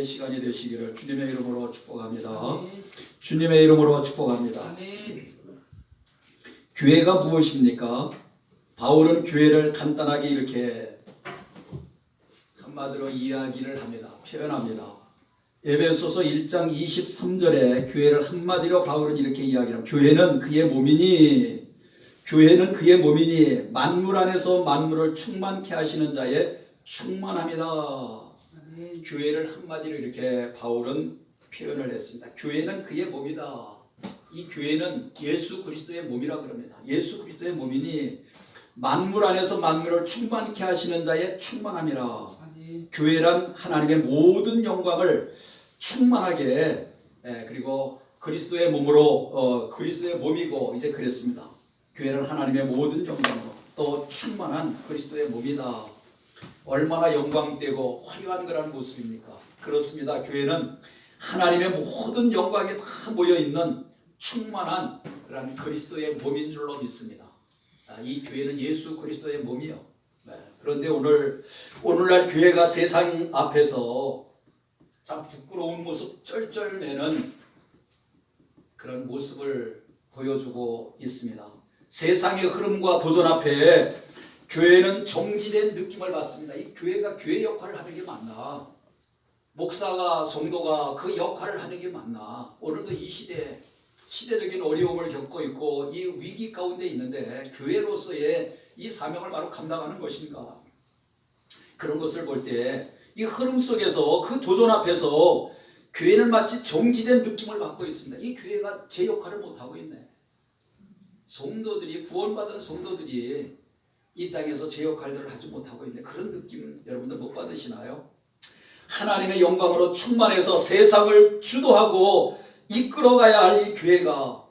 시간이 되시기를 주님의 이름으로 축복합니다. 주님의 이름으로 축복합니다. 교회가 무엇입니까? 바울은 교회를 간단하게 이렇게 한마디로 이야기를 합니다. 표현합니다. 에베소서 1장 23절에 교회를 한마디로 바울은 이렇게 이야기합니다. 교회는 그의 몸이니 만물 안에서 만물을 충만케 하시는 자의 충만함이다. 교회를 한마디로 이렇게 바울은 표현을 했습니다. 교회는 그의 몸이다. 이 교회는 예수 그리스도의 몸이라 그럽니다. 예수 그리스도의 몸이니 만물 안에서 만물을 충만케 하시는 자의 충만함이라. 교회란 하나님의 모든 영광을 충만하게 그리고 그리스도의 몸으로 그리스도의 몸이고 이제 그랬습니다. 교회는 하나님의 모든 영광으로 또 충만한 그리스도의 몸이다. 얼마나 영광되고 화려한 그런 모습입니까? 그렇습니다. 교회는 하나님의 모든 영광이 다 모여있는 충만한 그런 그리스도의 몸인 줄로 믿습니다. 이 교회는 예수 그리스도의 몸이요. 그런데 오늘날 교회가 세상 앞에서 참 부끄러운 모습 쩔쩔매는 그런 모습을 보여주고 있습니다. 세상의 흐름과 도전 앞에 교회는 정지된 느낌을 받습니다. 이 교회가 교회 역할을 하는 게 맞나? 목사가 성도가 그 역할을 하는 게 맞나? 오늘도 이 시대적인 어려움을 겪고 있고 이 위기 가운데 있는데 교회로서의 이 사명을 바로 감당하는 것인가? 그런 것을 볼 때 이 흐름 속에서 그 도전 앞에서 교회는 마치 정지된 느낌을 받고 있습니다. 이 교회가 제 역할을 못하고 있네. 성도들이 구원받은 성도들이 이 땅에서 제 역할들을 하지 못하고 있는데 그런 느낌 여러분들 못 받으시나요? 하나님의 영광으로 충만해서 세상을 주도하고 이끌어가야 할 이 교회가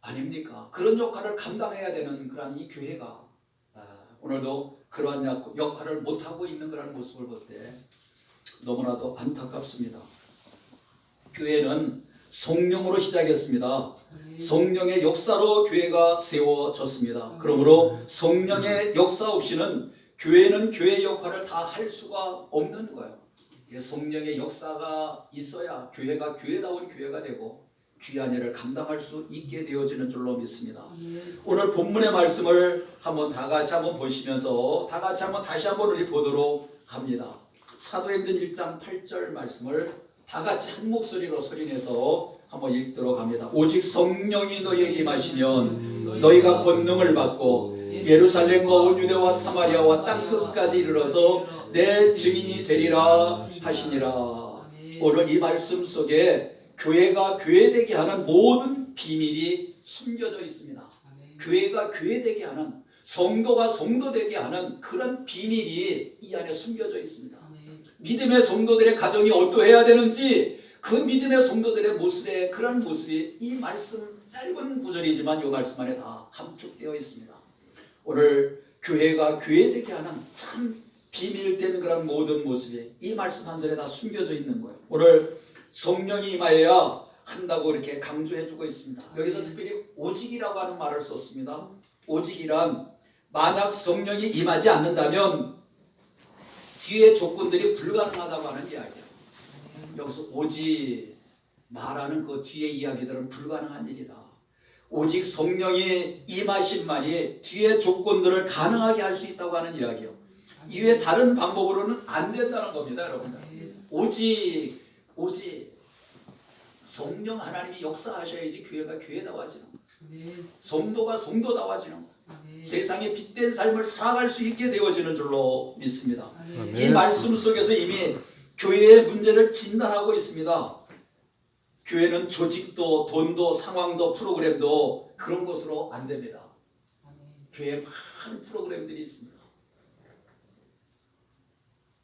아닙니까? 그런 역할을 감당해야 되는 그런 이 교회가 오늘도 그러한 역할을 못하고 있는 그런 모습을 볼 때 너무나도 안타깝습니다. 교회는 성령으로 시작했습니다. 성령의 역사로 교회가 세워졌습니다. 그러므로 성령의 역사 없이는 교회는 교회의 역할을 다 할 수가 없는 거예요. 성령의 역사가 있어야 교회가 교회다운 교회가 되고 귀한 일을 감당할 수 있게 되어지는 줄로 믿습니다. 오늘 본문의 말씀을 다 같이 한번 보시면서 다시 한번 우리 보도록 합니다. 사도행전 1장 8절 말씀을 다 같이 한 목소리로 소리내서 한번 읽도록 합니다. 오직 성령이 너희에게 임하시면 너희가 권능을 받고 예루살렘과 온 유대와 사마리아와 땅 끝까지 이르러서 내 증인이 되리라 하시니라. 오늘 이 말씀 속에 교회가 교회되게 하는 모든 비밀이 숨겨져 있습니다. 교회가 교회되게 하는, 성도가 성도되게 하는 그런 비밀이 이 안에 숨겨져 있습니다. 믿음의 성도들의 가정이 어떠해야 되는지 그 믿음의 성도들의 모습에 그런 모습이 이 말씀 짧은 구절이지만 이 말씀 안에 다 함축되어 있습니다. 오늘 교회가 교회되게 하는 참 비밀된 그런 모든 모습이 이 말씀 한 절에 다 숨겨져 있는 거예요. 오늘 성령이 임하여야 한다고 이렇게 강조해주고 있습니다. 여기서 특별히 오직이라고 하는 말을 썼습니다. 오직이란 만약 성령이 임하지 않는다면 뒤에 조건들이 불가능하다고 하는 이야기예요. 여기서 오직 말하는 그 뒤에 이야기들은 불가능한 일이다. 오직 성령이 임하심만이 뒤에 조건들을 가능하게 할 수 있다고 하는 이야기예요. 이외에 다른 방법으로는 안 된다는 겁니다, 여러분들. 오직 성령 하나님이 역사하셔야지 교회가 교회다워지는 거예요. 성도가 성도다워지는 거예요. 세상에 빛된 삶을 살아갈 수 있게 되어지는 줄로 믿습니다. 이 말씀 속에서 이미 교회의 문제를 진단하고 있습니다. 교회는 조직도 돈도 상황도 프로그램도 그런 것으로 안 됩니다. 교회에 많은 프로그램들이 있습니다.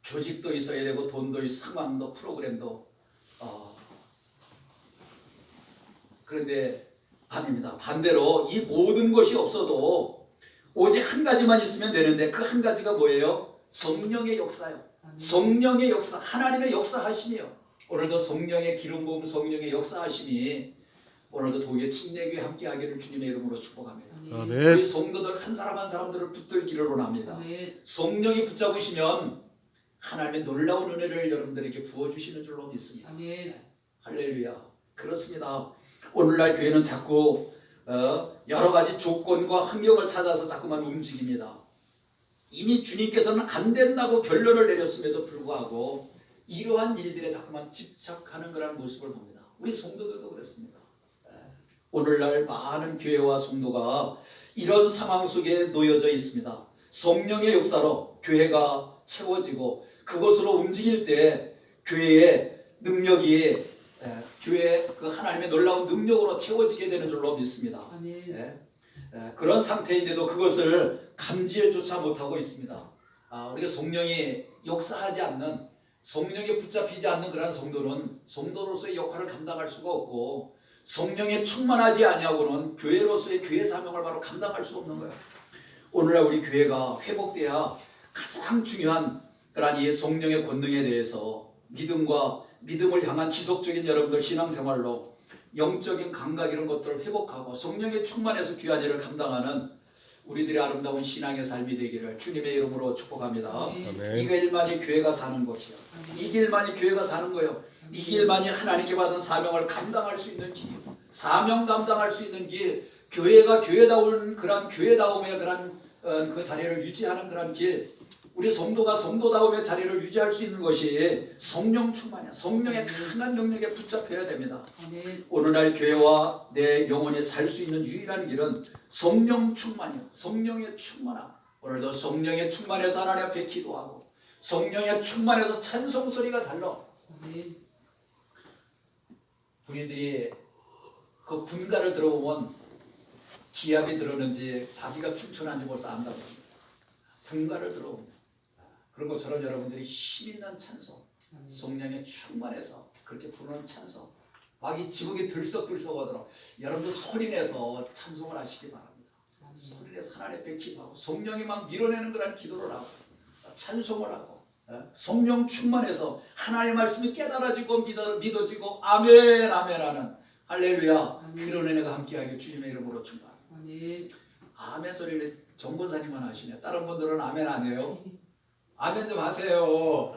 조직도 있어야 되고 돈도 상황도 프로그램도 그런데 아닙니다. 반대로 이 모든 것이 없어도 오직 한 가지만 있으면 되는데 그 한 가지가 뭐예요? 성령의 역사요. 성령의 역사, 하나님의 역사하심이요. 오늘도 성령의 기름 부음, 성령의 역사하심이 오늘도 도교의 침례교회 함께하기를 주님의 이름으로 축복합니다. 아멘. 우리 성도들 한 사람 한 사람들을 붙들기를 원합니다. 성령이 붙잡으시면 하나님의 놀라운 은혜를 여러분들에게 부어주시는 줄로 믿습니다. 아멘. 할렐루야. 그렇습니다. 오늘날 교회는 자꾸 여러 가지 조건과 환경을 찾아서 자꾸만 움직입니다. 이미 주님께서는 안 된다고 결론을 내렸음에도 불구하고 이러한 일들에 자꾸만 집착하는 그런 모습을 봅니다. 우리 성도들도 그렇습니다. 오늘날 많은 교회와 성도가 이런 상황 속에 놓여져 있습니다. 성령의 역사로 교회가 채워지고 그것으로 움직일 때 교회의 능력이 교회 그 하나님의 놀라운 능력으로 채워지게 되는 줄로 믿습니다. 아멘. 그런 상태인데도 그것을 감지해조차 못하고 있습니다. 우리가 성령이 역사하지 않는, 성령에 붙잡히지 않는 그런 성도는 성도로서의 역할을 감당할 수가 없고, 성령에 충만하지 아니하고는 교회로서의 교회 사명을 바로 감당할 수 없는 거예요. 오늘날 우리 교회가 회복돼야 가장 중요한 그런 이 성령의 권능에 대해서 믿음을 향한 지속적인 여러분들 신앙생활로 영적인 감각 이런 것들을 회복하고 성령의 충만해서 귀한 일을 감당하는 우리들의 아름다운 신앙의 삶이 되기를 주님의 이름으로 축복합니다. 아멘. 이 길만이 교회가 사는 것이요. 이 길만이 교회가 사는 거예요. 이 길만이 하나님께 받은 사명을 감당할 수 있는 길, 사명 감당할 수 있는 길, 교회가 교회다운 그런 교회다움의 그런 그 자리를 유지하는 그런 길, 우리 성도가 성도다움의 자리를 유지할 수 있는 것이 성령 충만이야. 성령의 강한 능력에 붙잡혀야 됩니다. 아멘. 오늘날 교회와 내 영혼이 살 수 있는 유일한 길은 성령 충만이야. 성령의 충만함. 오늘도 성령의 충만해서 하나님 앞에 기도하고 성령의 충만해서 찬송 소리가 달라. 아멘. 군인들이 그 군가를 들어보면 기압이 들었는지 사기가 충천한지 벌써 안다고 합니다. 군가를 들어보면 그런 것처럼 여러분들이 힘있는 찬송, 성령에 충만해서 그렇게 부르는 찬송, 막 이 지붕이 들썩들썩하도록 여러분들 소리내서 찬송을 하시기 바랍니다. 소리내서 하나님 앞에 기도하고 성령이 막 밀어내는 그런 기도를 하고 찬송을 하고 성령 충만해서 하나님의 말씀이 깨달아지고 믿어지고 아멘 아멘 하는 할렐루야 그런 은혜가 함께하길 주님의 이름으로 축복합니다. 아멘. 아멘 소리를 정권사님만 하시네. 다른 분들은 아멘 안 해요. 아멘 좀 하세요.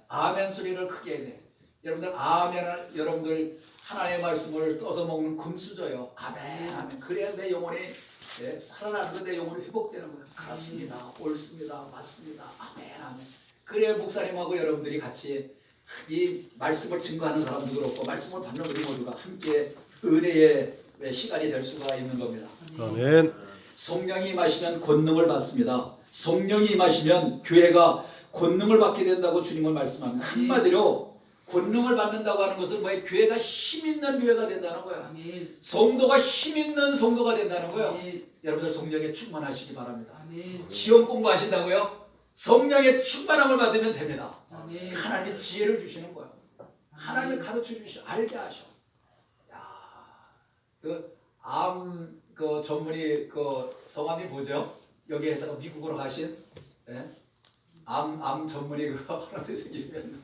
아멘 소리를 크게 해야 돼. 여러분들 아멘을 여러분들 하나님의 말씀을 떠서 먹는 금수저요. 아멘 아멘. 그래야 내 영혼이 살아나는 내 영혼이 회복되는 거예요. 그렇습니다. 옳습니다. 맞습니다. 아멘 아멘. 그래야 목사님하고 여러분들이 같이 이 말씀을 증거하는 사람도 그렇고 말씀을 받는 우리 모두가 함께 은혜의 시간이 될 수가 있는 겁니다. 아멘. 성령이 임하시면 권능을 받습니다. 성령이 임하시면 교회가 권능을 받게 된다고 주님은 말씀합니다. 한마디로 권능을 받는다고 하는 것은 뭐예요? 교회가 힘있는 교회가 된다는 거예요. 아멘. 성도가 힘있는 성도가 된다는 거예요. 아멘. 여러분들 성령에 충만하시기 바랍니다. 아멘. 시험 공부하신다고요? 성령의 충만함을 받으면 됩니다. 아멘. 하나님이 지혜를 주시는 거예요. 하나님이 가르쳐 주시고 알게 하셔. 그 전문의 그 성함이 뭐죠? 여기에다가 미국으로 가신 암 전문의 그 하나님 생기면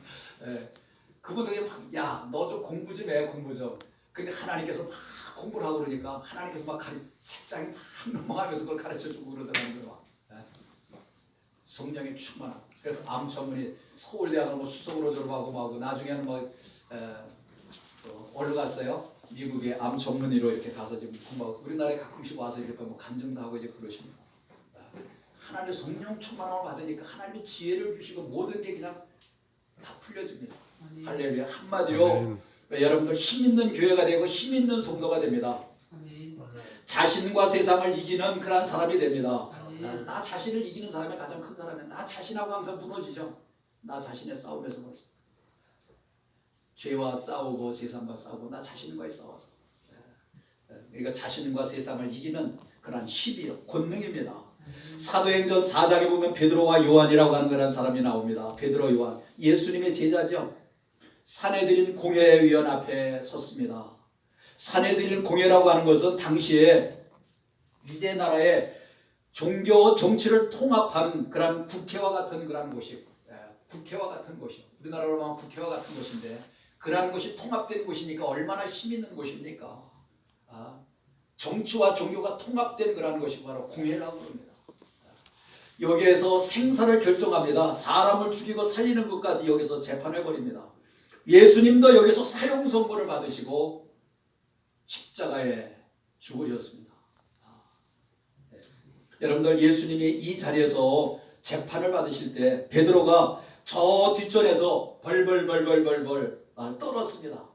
그분들이 막 야 너 좀 공부 좀 해 공부 좀. 근데 하나님께서 막 공부를 하고 그러니까 하나님께서 막 책장이 막 넘어가면서 그걸 가르쳐 주고 그러더라는 거예요. 성령의 충만함. 그래서 암 전문의 서울대학을 뭐 수석으로 졸업하고 막 나중에는 뭐 어디로 갔어요? 미국의 암 전문의로 이렇게 가서 지금 공부하고 우리나라에 가끔씩 와서 이렇게 뭐 간증도 하고 이제 그러십니다. 하나님의 성령 충만함을 받으니까 하나님의 지혜를 주시고 모든 게 그냥 다 풀려집니다. 할렐루야. 한마디로 여러분들 힘 있는 교회가 되고 힘 있는 성도가 됩니다. 아멘. 자신과 세상을 이기는 그런 사람이 됩니다. 아멘. 나 자신을 이기는 사람이 가장 큰 사람이에요. 나 자신하고 항상 무너지죠. 나 자신의 싸움에서 벌써 죄와 싸우고 세상과 싸우고 나 자신과의 싸워서 그러니까 자신과 세상을 이기는 그런 힘이요 권능입니다. 사도행전 4장에 보면 베드로와 요한이라고 하는 그런 사람이 나옵니다. 베드로 요한 예수님의 제자죠. 산헤드린 공회의원 앞에 섰습니다. 산헤드린 공회라고 하는 것은 당시에 유대 나라의 종교 정치를 통합한 그런 국회와 같은 그런 곳이 국회와 같은 곳이요. 우리나라로 보면 국회와 같은 곳인데 그러한 것이 통합된 곳이니까 얼마나 힘 있는 곳입니까? 정치와 종교가 통합된 그러한 것이 바로 공회라고 합니다. 여기에서 생사를 결정합니다. 사람을 죽이고 살리는 것까지 여기서 재판해버립니다. 예수님도 여기서 사형 선고를 받으시고 십자가에 죽으셨습니다. 네. 여러분들 예수님이 이 자리에서 재판을 받으실 때 베드로가 저 뒷전에서 벌벌벌벌벌벌 떨었습니다.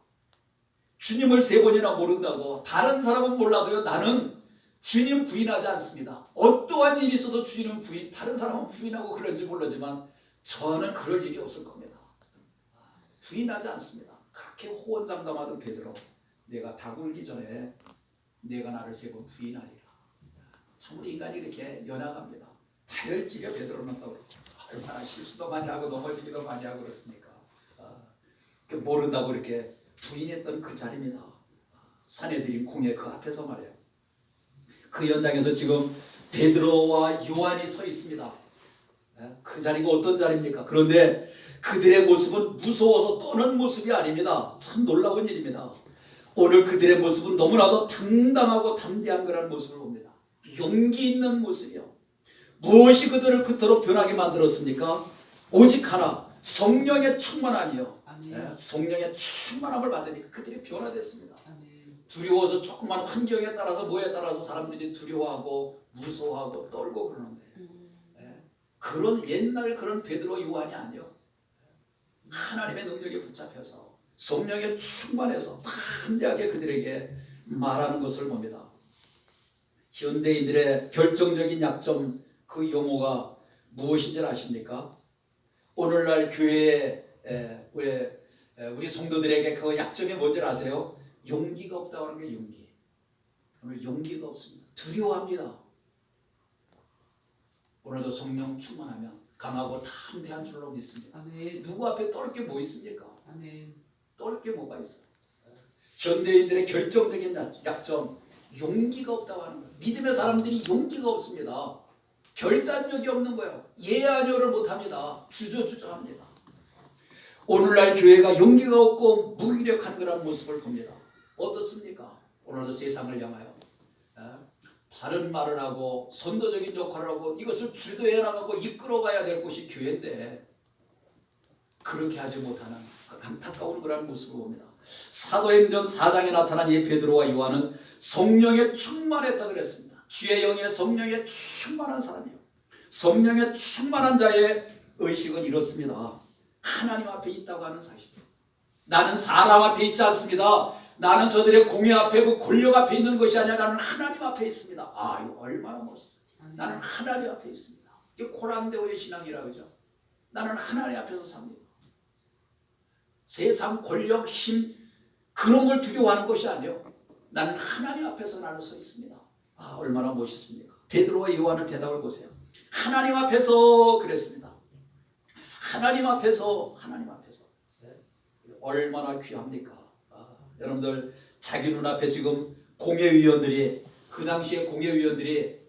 주님을 3번이나 모른다고. 다른 사람은 몰라도요, 나는 주님 부인하지 않습니다. 어떠한 일이 있어도 주님은 다른 사람은 부인하고 그런지 모르지만 저는 그럴 일이 없을 겁니다. 부인하지 않습니다. 그렇게 호언장담하던 베드로, 내가 닭 울기 전에 내가 나를 3번 부인하리라. 참으로 인간이 이렇게 연약합니다. 다혈질이야. 베드로는 또 얼마나 실수도 많이 하고 넘어지기도 많이 하고 그렇습니까? 모른다고 이렇게 부인했던 그 자리입니다. 사내들인 공회 그 앞에서 말이에요. 그 현장에서 지금 베드로와 요한이 서 있습니다. 그 자리가 어떤 자리입니까? 그런데 그들의 모습은 무서워서 떠는 모습이 아닙니다. 참 놀라운 일입니다. 오늘 그들의 모습은 너무나도 당당하고 담대한 그런 모습을 봅니다. 용기 있는 모습이요. 무엇이 그들을 그토록 변하게 만들었습니까? 오직 하나, 성령의 충만함이요. 성령의 충만함을 받으니까 그들이 변화됐습니다. 두려워서 조그만 환경에 따라서 뭐에 따라서 사람들이 두려워하고 무서워하고 떨고 그러는데 그런 옛날 그런 베드로 요한이 아니요. 하나님의 능력에 붙잡혀서 성령에 충만해서 담대하게 그들에게 말하는 것을 봅니다. 현대인들의 결정적인 약점, 그 용어가 무엇인지 아십니까? 오늘날 교회에 우리 성도들에게 그 약점이 뭔지 아세요? 용기가 없다고 하는 게 용기. 오늘 용기가 없습니다. 두려워합니다. 오늘도 성령 충만하면 강하고 담대한 줄로 믿습니다. 아멘. 누구 앞에 떨 게 뭐 있습니까? 아멘. 떨 게 뭐가 있어요? 현대인들의 결정적인 약점, 용기가 없다고 하는 거예요. 믿음의 사람들이 용기가 없습니다. 결단력이 없는 거예요. 예 아니오를 못합니다. 주저주저합니다. 오늘날 교회가 용기가 없고 무기력한 그런 모습을 봅니다. 어떻습니까? 오늘도 세상을 향하여 바른 말을 하고 선도적인 역할을 하고 이것을 주도해 나가고 이끌어가야 될 곳이 교회인데 그렇게 하지 못하는 안타까운 그런 모습을 봅니다. 사도행전 4장에 나타난 이 베드로와 요한은 성령에 충만했다 그랬습니다. 주의 영의 성령에 충만한 사람이요. 성령에 충만한 자의 의식은 이렇습니다. 하나님 앞에 있다고 하는 사실. 나는 사람 앞에 있지 않습니다. 나는 저들의 공회 앞에 그 권력 앞에 있는 것이 아니라 나는 하나님 앞에 있습니다. 아, 이거 얼마나 멋있어요. 나는 하나님 앞에 있습니다. 이게 코란데오의 신앙이라 그러죠. 나는 하나님 앞에서 삽니다. 세상 권력, 힘 그런 걸 두려워하는 것이 아니에요. 나는 하나님 앞에서 나는 서 있습니다. 아, 얼마나 멋있습니까? 베드로와 요한의 대답을 보세요. 하나님 앞에서 그랬습니다. 하나님 앞에서 얼마나 귀합니까? 여러분들 자기 눈앞에 지금 공회의원들이 그 당시에 공회의원들이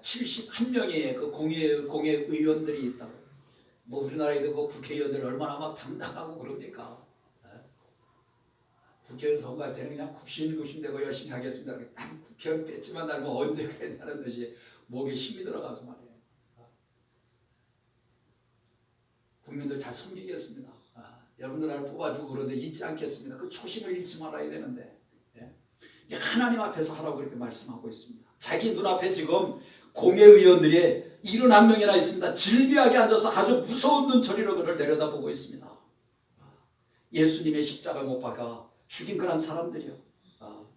71명의 그 공회의원들이 있다고. 뭐 우리나라에도 그 국회의원들 얼마나 막 당당하고 그럽니까? 국회의원 선거할 때는 그냥 굽신굽신대고 열심히 하겠습니다. 딱 국회의원 뺐지만 달면 언제 가야 되는 듯이 목에 힘이 들어가서 말이에요. 국민들 잘 섬기겠습니다. 여러분들 나를 뽑아주고 그런데 잊지 않겠습니다. 그 초심을 잃지 말아야 되는데 하나님 앞에서 하라고 이렇게 말씀하고 있습니다. 자기 눈앞에 지금 공회의원들이 71명이나 있습니다. 질비하게 앉아서 아주 무서운 눈초리로 그를 내려다보고 있습니다. 예수님의 십자가 못 박아 죽인 그런 사람들이요.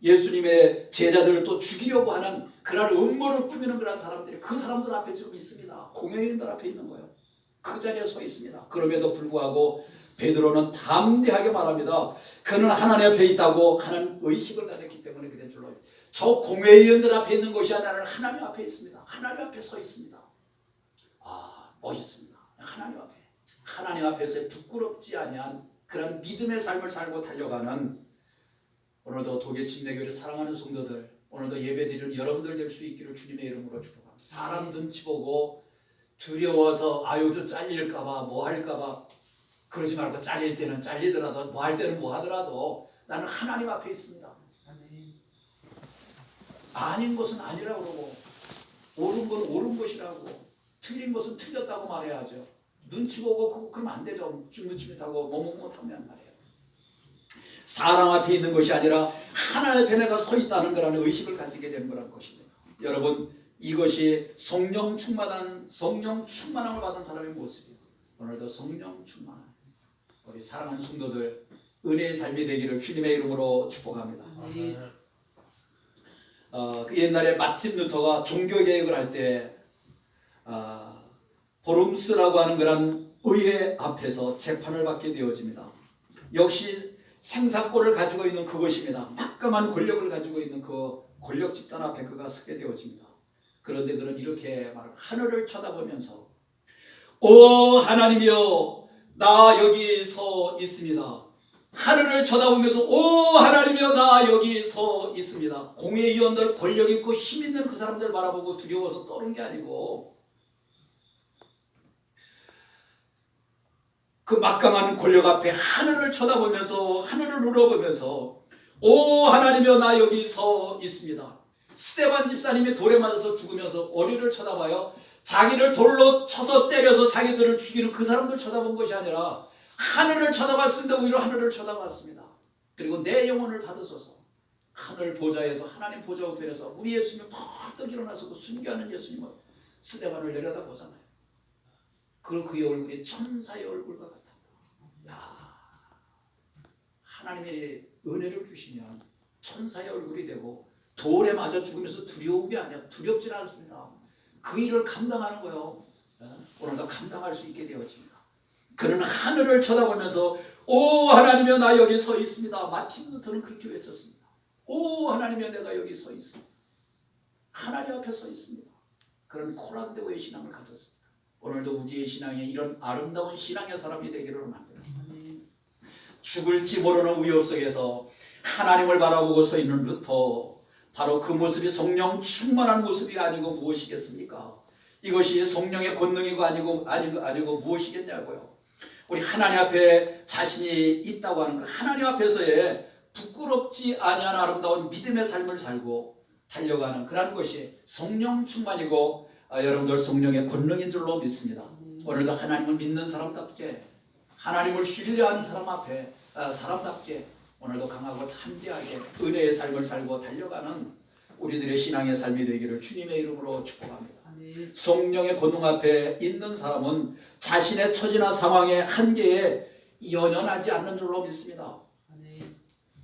예수님의 제자들을 또 죽이려고 하는 그런 음모를 꾸미는 그런 사람들이 그 사람들 앞에 지금 있습니다. 공회의원들 앞에 있는 거예요. 그 자리에 서 있습니다. 그럼에도 불구하고 베드로는 담대하게 말합니다. 그는 하나님 앞에 있다고 하는 의식을 가졌기 때문에 그런 줄로. 저 공회의원들 앞에 있는 것이 아니라 하나님 앞에 있습니다. 하나님 앞에 서 있습니다. 아, 멋있습니다. 하나님 앞에서 부끄럽지 아니한 그런 믿음의 삶을 살고 달려가는 오늘도 독일 침례교회를 사랑하는 성도들, 오늘도 예배드리는 여러분들 될 수 있기를 주님의 이름으로 축복합니다. 사람 눈치 보고 두려워서 아유도 잘릴까봐 뭐 할까봐 그러지 말고 잘릴 때는 잘리더라도 뭐 할 때는 뭐 하더라도 나는 하나님 앞에 있습니다. 아닌 것은 아니라고 그러고 옳은 건 옳은 것이라고 틀린 것은 틀렸다고 말해야죠. 눈치 보고 그러면 안 되죠. 쭈뭇쭈뭇하고 머뭇머뭇하면 말이에요. 사람 앞에 있는 것이 아니라 하나님 앞에 내가 서 있다는 거라는 의식을 가지게 되는 거라는 것입니다. 여러분, 이것이 성령 충만함을 받은 사람의 모습이에요. 오늘도 성령 충만, 우리 사랑하는 성도들 은혜의 삶이 되기를 주님의 이름으로 축복합니다. 그 옛날에 마틴 루터가 종교개혁을 할 때 보름스라고 하는 그런 의회 앞에서 재판을 받게 되어집니다. 역시 생사권을 가지고 있는 그것입니다. 막강한 권력을 가지고 있는 그 권력 집단 앞에 그가 서게 되어집니다. 그런데 그는 이렇게 말을 하늘을 쳐다보면서 오 하나님이여 나 여기 서 있습니다. 하늘을 쳐다보면서 오 하나님이여 나 여기 서 있습니다. 공회의원들 권력 있고 힘 있는 그 사람들 바라보고 두려워서 떠는 게 아니고 그 막강한 권력 앞에 하늘을 쳐다보면서 하늘을 우러보면서 오 하나님이여 나 여기 서 있습니다. 스데반 집사님이 돌에 맞아서 죽으면서 어리를 쳐다봐요. 자기를 돌로 쳐서 때려서 자기들을 죽이는 그 사람들 쳐다본 것이 아니라 하늘을 쳐다봤습니다. 오히려 하늘을 쳐다봤습니다. 그리고 내 영혼을 받으소서. 하늘 보좌에서 하나님 보좌 우편에서 우리 예수님이 펄떡 일어나서 그 순교하는 예수님을 스데반을 내려다보잖아요. 그의 얼굴이 천사의 얼굴과 같다. 하나님의 은혜를 주시면 천사의 얼굴이 되고 돌에 맞아 죽으면서 두려운 게 아니야. 두렵지 않습니다. 그 일을 감당하는 거요. 오늘도 감당할 수 있게 되어집니다. 그는 하늘을 쳐다보면서 오 하나님이여 나 여기 서 있습니다. 마틴 루터는 그렇게 외쳤습니다. 오 하나님이여 내가 여기 서 있습니다. 하나님 앞에 서 있습니다. 그런 코란데오의 신앙을 가졌습니다. 오늘도 우리의 신앙에 이런 아름다운 신앙의 사람이 되기를 원합니다. 죽을지 모르는 위협 속에서 하나님을 바라보고 서 있는 루터, 바로 그 모습이 성령 충만한 모습이 아니고 무엇이겠습니까? 이것이 성령의 권능이고 아니고 무엇이겠냐고요. 우리 하나님 앞에 자신이 있다고 하는 그 하나님 앞에서의 부끄럽지 아니한 아름다운 믿음의 삶을 살고 달려가는 그런 것이 성령 충만이고 여러분들 성령의 권능인 줄로 믿습니다. 오늘도 하나님을 믿는 사람답게 하나님을 신뢰하는 사람답게 오늘도 강하고 담대하게 은혜의 삶을 살고 달려가는 우리들의 신앙의 삶이 되기를 주님의 이름으로 축복합니다. 성령의 권능 앞에 있는 사람은 자신의 처지나 상황의 한계에 연연하지 않는 줄로 믿습니다.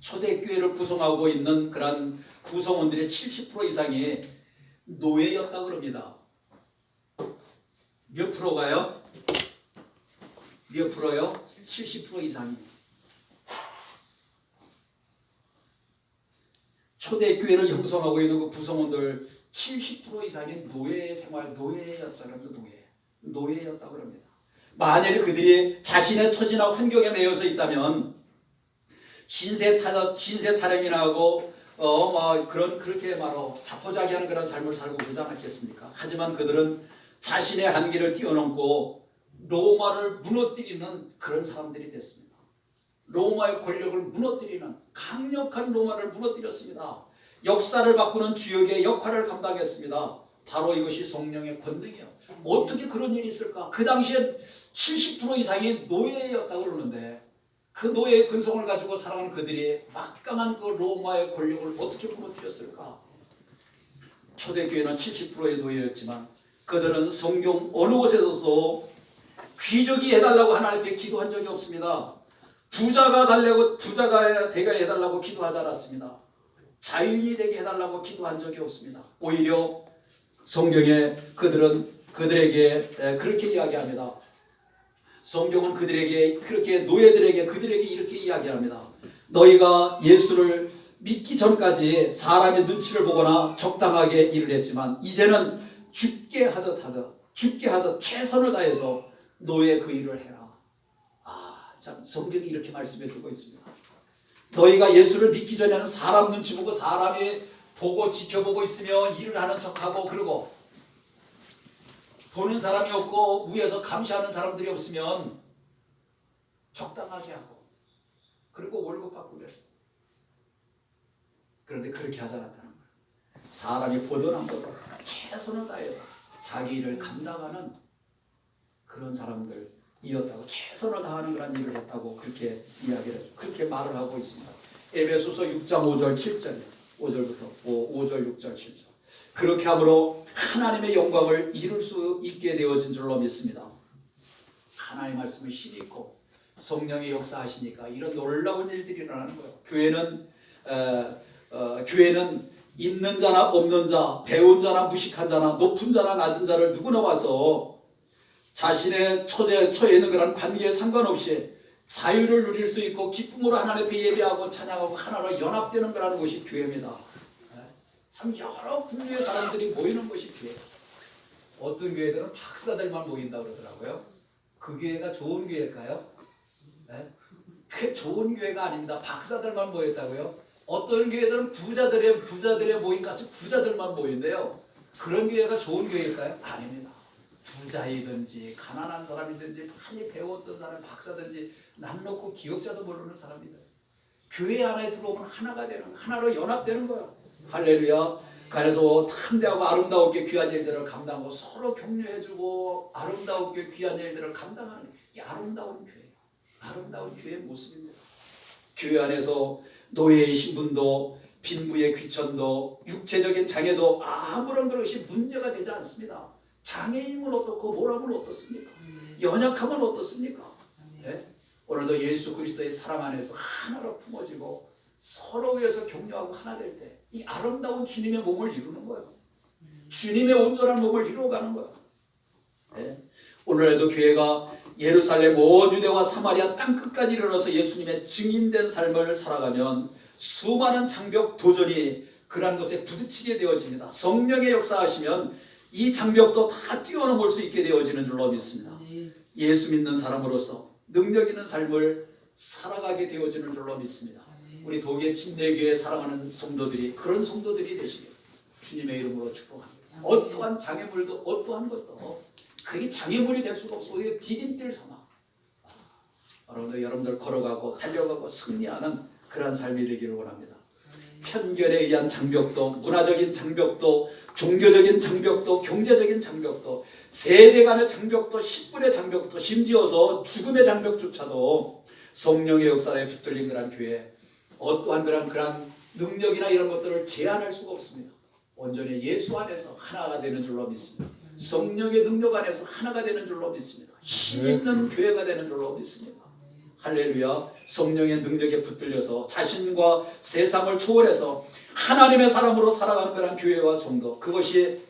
초대교회를 구성하고 있는 그런 구성원들의 70% 이상이 노예였다 그럽니다. 몇 프로가요? 몇 프로요? 70% 이상이. 초대교회를 형성하고 있는 그 구성원들 70% 이상이 노예 생활, 노예였다 그럽니다. 만일 그들이 자신의 처지나 환경에 매여서 있다면 신세 타령이나 하고 그렇게 말로 자포자기하는 그런 삶을 살고 그러지 않았겠습니까? 하지만 그들은 자신의 한계를 뛰어넘고 로마를 무너뜨리는 그런 사람들이 됐습니다. 로마의 권력을 무너뜨리는 강력한 로마를 무너뜨렸습니다. 역사를 바꾸는 주역의 역할을 감당했습니다. 바로 이것이 성령의 권능이에요. 어떻게 그런 일이 있을까? 그 당시에 70% 이상이 노예였다고 그러는데 그 노예의 근성을 가지고 살아가는 그들이 막강한 그 로마의 권력을 어떻게 무너뜨렸을까? 초대교회는 70%의 노예였지만 그들은 성경 어느 곳에서도 귀족이 해달라고 하나님께 기도한 적이 없습니다. 부자가 되게 해달라고 기도하지 않았습니다. 자유인이 되게 해달라고 기도한 적이 없습니다. 오히려 성경에 그들에게 그렇게 이야기합니다. 성경은 노예들에게 그들에게 이렇게 이야기합니다. 너희가 예수를 믿기 전까지 사람의 눈치를 보거나 적당하게 일을 했지만 이제는 죽게 하듯 최선을 다해서 노예 그 일을 해라. 참 성경이 이렇게 말씀해 주고 있습니다. 너희가 예수를 믿기 전에는 사람 눈치 보고 사람이 보고 지켜보고 있으며 일을 하는 척하고 그러고 보는 사람이 없고 위에서 감시하는 사람들이 없으면 적당하게 하고 그리고 월급 받고 그랬습니다. 그런데 그렇게 하지 않았다는 거예요. 사람이 보든 안 보든 최선을 다해서 자기 일을 감당하는 그런 사람들이었다고, 최선을 다하는 그런 일을 했다고 그렇게 이야기를, 그렇게 말을 하고 있습니다. 에베소서 6장 5절 7절 5절부터 5절 6절 7절. 그렇게 함으로 하나님의 영광을 이룰 수 있게 되어진 줄로 믿습니다. 하나님 말씀에 힘이 있고 성령의 역사하시니까 이런 놀라운 일들이 일어나는 거예요. 교회는 있는 자나 없는 자, 배운 자나 무식한 자나 높은 자나 낮은 자를 누구나 와서 자신의 처해 있는 그런 관계에 상관없이 자유를 누릴 수 있고 기쁨으로 하나님 앞에 예배하고 찬양하고 하나로 연합되는 거라는 것이 교회입니다. 참 여러 분류의 사람들이 모이는 것이 교회. 어떤 교회들은 박사들만 모인다 그러더라고요. 그 교회가 좋은 교회일까요? 그 좋은 교회가 아닙니다. 박사들만 모였다고요? 어떤 교회들은 부자들의 모임같이 부자들만 모인대요. 그런 교회가 좋은 교회일까요? 아닙니다. 부자이든지 가난한 사람이든지 많이 배웠던 사람, 박사든지 남 놓고 기억자도 모르는 사람이든지 교회 안에 들어오면 하나가 되는, 하나로 연합되는 거예요. 할렐루야. 그래서 탐대하고 아름다우게 귀한 일들을 감당하고 서로 격려해주고 아름다우게 귀한 일들을 감당하는 이 아름다운 교회예요. 아름다운 교회의 모습입니다. 교회 안에서 노예의 신분도 빈부의 귀천도 육체적인 장애도 아무런 것이 문제가 되지 않습니다. 장애인은 어떻고 뭐라면 어떻습니까? 연약하면 어떻습니까? 네? 오늘도 예수 그리스도의 사랑 안에서 하나로 품어지고 서로 위해서 격려하고 하나 될 때 이 아름다운 주님의 몸을 이루는 거예요. 주님의 온전한 몸을 이루어가는 거예요. 네? 오늘날도 교회가 예루살렘 온 유대와 사마리아 땅끝까지 이르러서 예수님의 증인된 삶을 살아가면 수많은 장벽 도전이 그런 것에 부딪히게 되어집니다. 성령의 역사하시면 이 장벽도 다 뛰어넘을 수 있게 되어지는 줄로 믿습니다. 예수 믿는 사람으로서 능력 있는 삶을 살아가게 되어지는 줄로 믿습니다. 우리 도계 침례교회 사랑하는 성도들이 그런 성도들이 되시길 주님의 이름으로 축복합니다. 어떠한 장애물도 어떠한 것도 그게 장애물이 될 수가 없고 디딤돌 삼아 여러분들 걸어가고 달려가고 승리하는 그런 삶이 되기를 원합니다. 편견에 의한 장벽도, 문화적인 장벽도, 종교적인 장벽도, 경제적인 장벽도, 세대 간의 장벽도, 식분의 장벽도, 심지어서 죽음의 장벽조차도 성령의 역사에 붙들린 그런 교회, 어떠한 그런 능력이나 이런 것들을 제한할 수가 없습니다. 온전히 예수 안에서 하나가 되는 줄로 믿습니다. 성령의 능력 안에서 하나가 되는 줄로 믿습니다. 힘 있는 교회가 되는 줄로 믿습니다. 할렐루야. 성령의 능력에 붙들려서 자신과 세상을 초월해서 하나님의 사람으로 살아가는 그런 교회와 성도, 그것이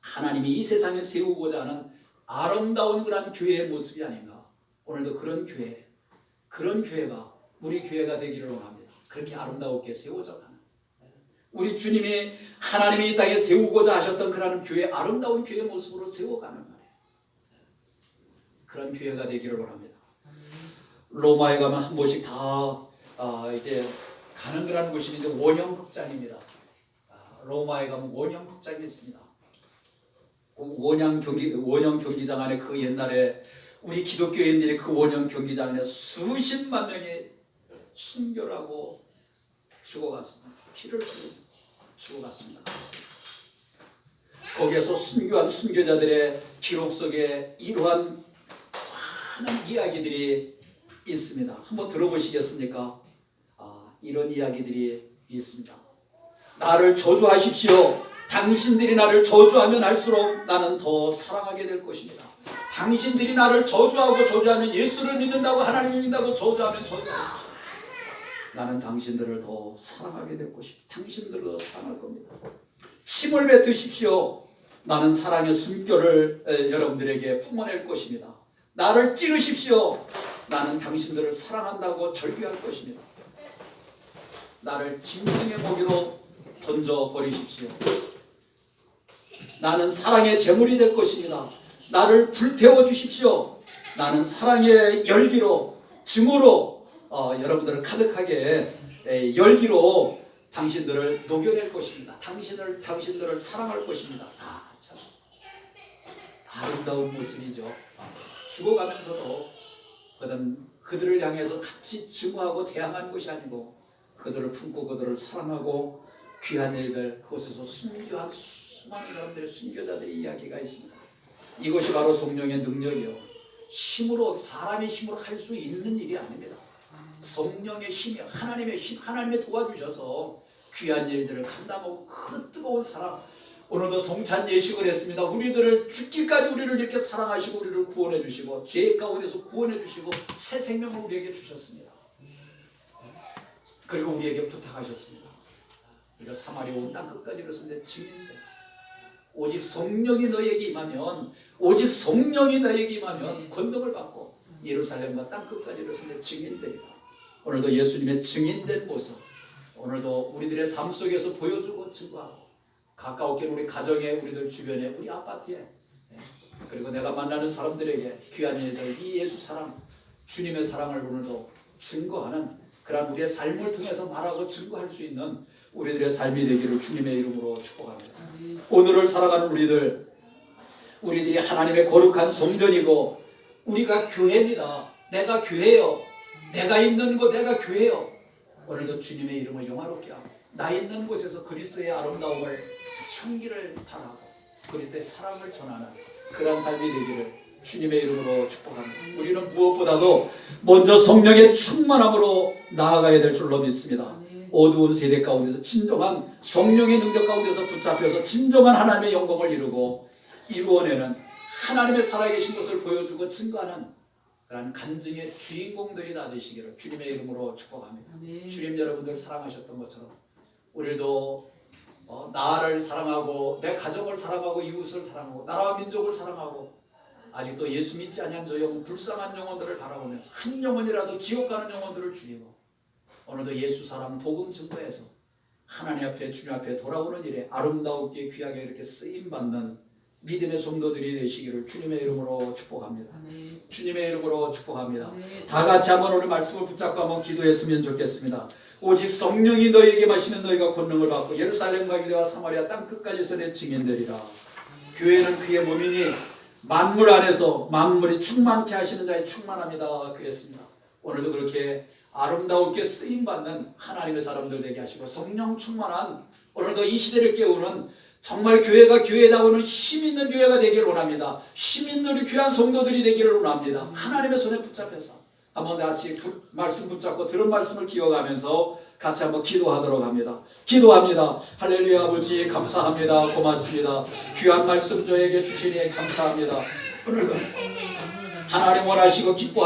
하나님이 이 세상에 세우고자 하는 아름다운 그런 교회의 모습이 아닌가. 오늘도 그런 교회가 우리 교회가 되기를 원합니다. 그렇게 아름다우게 세워져 가는, 우리 주님이 하나님이 이 땅에 세우고자 하셨던 그런 교회, 아름다운 교회의 모습으로 세워가는 말이에요. 그런 교회가 되기를 원합니다. 로마에 가면 한 번씩 다 이제 가는 그런 곳이 이제 원형극장입니다. 로마에 가면 원형극장이 있습니다. 그 원형 경기장 안에 그 옛날에 우리 기독교인들이 그 원형 경기장 안에 수십만 명이 순교라고 죽어갔습니다. 피를 흘리고 죽어갔습니다. 거기에서 순교한 순교자들의 기록 속에 이러한 많은 이야기들이 있습니다. 한번 들어보시겠습니까? 이런 이야기들이 있습니다. 나를 저주하십시오. 당신들이 나를 저주하면 할수록 나는 더 사랑하게 될 것입니다. 당신들이 나를 저주하면 예수를 믿는다고, 하나님을 믿는다고 저주하면 저주하십시오. 나는 당신들을 더 사랑하게 될 것입니다. 당신들을 더 사랑할 겁니다. 힘을 뱉으십시오. 나는 사랑의 숨결을 여러분들에게 품어낼 것입니다. 나를 찌르십시오. 나는 당신들을 사랑한다고 절규할 것입니다. 나를 짐승의 먹이로 던져버리십시오. 나는 사랑의 제물이 될 것입니다. 나를 불태워 주십시오. 나는 사랑의 열기로, 증오로 여러분들을 가득하게 열기로 당신들을 녹여낼 것입니다. 당신들을 사랑할 것입니다. 참 아름다운 모습이죠. 죽어가면서도 그들을 향해서 같이 증오하고 대항하는 것이 아니고 그들을 품고 그들을 사랑하고 귀한 일들, 그곳에서 순교한 수많은 사람들의 순교자들의 이야기가 있습니다. 이것이 바로 성령의 능력이요, 힘으로, 사람의 힘으로 할 수 있는 일이 아닙니다. 성령의 힘이, 하나님의 힘, 하나님의 도와주셔서 귀한 일들을 감당하고 그 뜨거운 사랑, 오늘도 성찬 예식을 했습니다. 우리들을 죽기까지 우리를 이렇게 사랑하시고 우리를 구원해 주시고 죄 가운데서 구원해 주시고 새 생명을 우리에게 주셨습니다. 그리고 우리에게 부탁하셨습니다. 우리가 사마리아 온 땅 끝까지 이르렀을 때 증인돼. 오직 성령이 너에게 임하면, 오직 성령이 너에게 임하면 권능을 받고 예루살렘과 땅 끝까지 이르렀을 때 증인되리라. 오늘도 예수님의 증인된 모습, 오늘도 우리들의 삶 속에서 보여주고 증거하고, 가까웠게 우리 가정에, 우리들 주변에, 우리 아파트에, 그리고 내가 만나는 사람들에게 귀한 일들, 이 예수 사랑, 주님의 사랑을 오늘도 증거하는 그런 우리의 삶을 통해서 말하고 증거할 수 있는 우리들의 삶이 되기를 주님의 이름으로 축복합니다. 오늘을 살아가는 우리들이 하나님의 거룩한 성전이고 우리가 교회입니다. 내가 교회요. 내가 있는 곳 내가 교회요. 오늘도 주님의 이름을 영화롭게 하고 나 있는 곳에서 그리스도의 아름다움을, 향기를 바라고 그리스도의 사랑을 전하는 그런 삶이 되기를 주님의 이름으로 축복합니다. 우리는 무엇보다도 먼저 성령의 충만함으로 나아가야 될 줄로 믿습니다. 어두운 세대 가운데서 진정한 성령의 능력 가운데서 붙잡혀서 진정한 하나님의 영광을 이루어내는 하나님의 살아계신 것을 보여주고 증거하는 그런 간증의 주인공들이 다 되시기를 주님의 이름으로 축복합니다. 주님 여러분들 사랑하셨던 것처럼 우리도 나를 사랑하고 내 가정을 사랑하고 이웃을 사랑하고 나라와 민족을 사랑하고 아직도 예수 믿지 아니한 저 영혼, 불쌍한 영혼들을 바라보면서 한 영혼이라도 지옥 가는 영혼들을 죽이고 오늘도 예수 사랑 복음 증거해서 하나님 앞에, 주님 앞에 돌아오는 일에 아름다우게 귀하게 이렇게 쓰임받는 믿음의 성도들이 되시기를 주님의 이름으로 축복합니다. 주님의 이름으로 축복합니다. 다 같이 한번 오늘 말씀을 붙잡고 한번 기도했으면 좋겠습니다. 오직 성령이 너희에게 마시면 너희가 권능을 받고 예루살렘과 유대와 사마리아 땅 끝까지서 내 증인되리라. 교회는 그의 몸이니 만물 안에서 만물이 충만케 하시는 자의 충만합니다. 그랬습니다. 오늘도 그렇게 아름다우게 쓰임받는 하나님의 사람들 되게 하시고 성령 충만한 오늘도 이 시대를 깨우는 정말 교회가 교회다우는 힘있는 교회가 되기를 원합니다. 힘있는 우리 귀한 성도들이 되기를 원합니다. 하나님의 손에 붙잡혀서 한번 같이 말씀 붙잡고 들은 말씀을 기억하면서 같이 한번 기도하도록 합니다. 기도합니다. 할렐루야. 아버지 감사합니다. 고맙습니다. 귀한 말씀 저에게 주시니 감사합니다. 오늘도 하나님 원하시고 기뻐